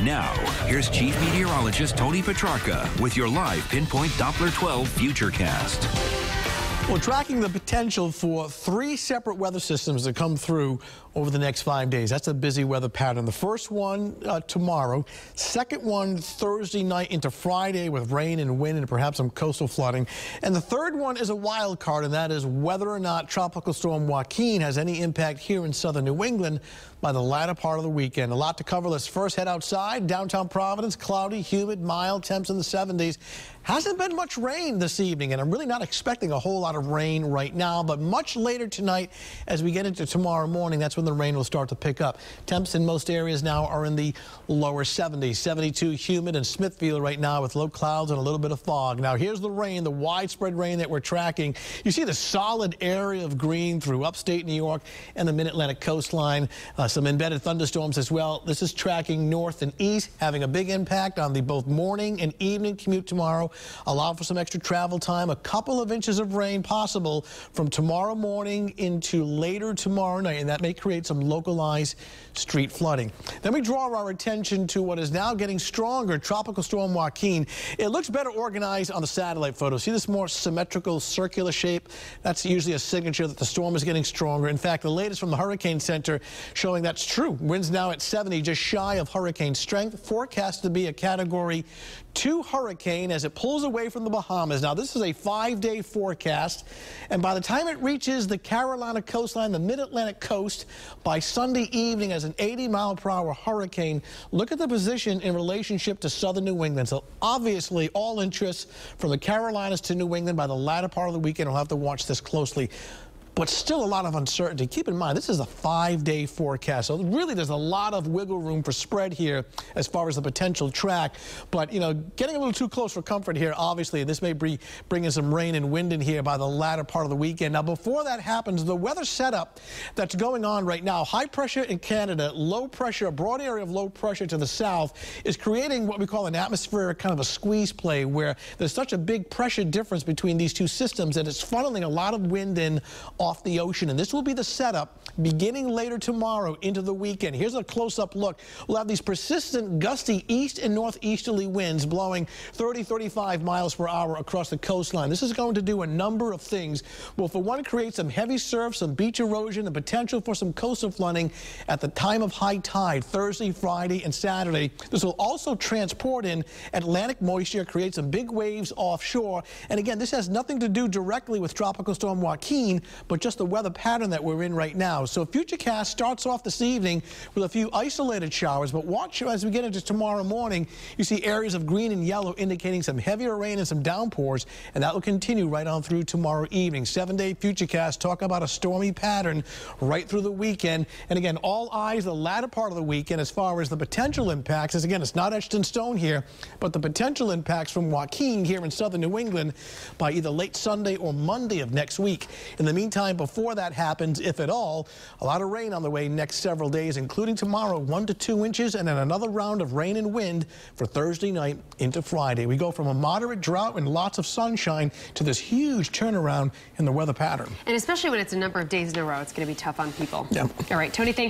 Now, here's Chief Meteorologist Tony Petrarca with your live Pinpoint Doppler 12 Futurecast. We're tracking the potential for 3 separate weather systems to come through over the next 5 days. That's a busy weather pattern. The first one tomorrow, second one Thursday night into Friday with rain and wind and perhaps some coastal flooding. And the third one is a wild card, and that is whether or not Tropical Storm Joaquin has any impact here in southern New England by the latter part of the weekend. A lot to cover. Let's first head outside. Downtown Providence, cloudy, humid, mild, temps in the 70s. Hasn't been much rain this evening, and I'm really not expecting a whole lot of rain right now, but much later tonight as we get into tomorrow morning, that's when the rain will start to pick up. Temps in most areas now are in the lower 70s. 72 humid in Smithfield right now with low clouds and a little bit of fog. Now here's the rain, the widespread rain that we're tracking. You see the solid area of green through upstate New York and the mid-Atlantic coastline. Some embedded thunderstorms as well. This is tracking north and east, having a big impact on the both morning and evening commute tomorrow. Allow for some extra travel time. A couple of inches of rain possible from tomorrow morning into later tomorrow night, and that may create some localized street flooding. Then we draw our attention to what is now getting stronger, Tropical Storm Joaquin. It looks better organized on the satellite photo. See this more symmetrical circular shape? That's usually a signature that the storm is getting stronger. In fact, the latest from the Hurricane Center showing that's true. Winds now at 70, just shy of hurricane strength. Forecast to be a Category 2 hurricane as it pulls away from the Bahamas. Now, this is a 5-day forecast, and by the time it reaches the Carolina coastline, the mid-Atlantic coast, by Sunday evening as an 80-mile-per-hour hurricane, look at the position in relationship to southern New England. So, obviously, all interests from the Carolinas to New England by the latter part of the weekend. We'll have to watch this closely. But still a lot of uncertainty. Keep in mind, this is a 5-day forecast, so really there's a lot of wiggle room for spread here as far as the potential track. But, you know, getting a little too close for comfort here, obviously, this may bring in some rain and wind in here by the latter part of the weekend. Now, before that happens, the weather setup that's going on right now, high pressure in Canada, low pressure, a broad area of low pressure to the south, is creating what we call an atmospheric kind of a squeeze play where there's such a big pressure difference between these two systems that it's funneling a lot of wind in off the ocean, and this will be the setup beginning later tomorrow into the weekend. Here's a close-up look. We'll have these persistent gusty east and northeasterly winds blowing 30-35 miles per hour across the coastline. This is going to do a number of things. Well, for one, create some heavy surf, some beach erosion, the potential for some coastal flooding at the time of high tide, Thursday, Friday, and Saturday. This will also transport in Atlantic moisture, create some big waves offshore. And again, this has nothing to do directly with Tropical Storm Joaquin, but just the weather pattern that we're in right now. So Futurecast starts off this evening with a few isolated showers, but watch as we get into tomorrow morning. You see areas of green and yellow indicating some heavier rain and some downpours, and that will continue right on through tomorrow evening. 7-day Futurecast talk about a stormy pattern right through the weekend. And again, all eyes the latter part of the weekend as far as the potential impacts. As again, it's not etched in stone here, but the potential impacts from Joaquin here in southern New England by either late Sunday or Monday of next week. In the meantime, before that happens, if at all, a lot of rain on the way next several days, including tomorrow, 1 to 2 inches, and then another round of rain and wind for Thursday night into Friday. We go from a moderate drought and lots of sunshine to this huge turnaround in the weather pattern. And especially when it's a number of days in a row, it's going to be tough on people. Yeah. All right, Tony, thanks.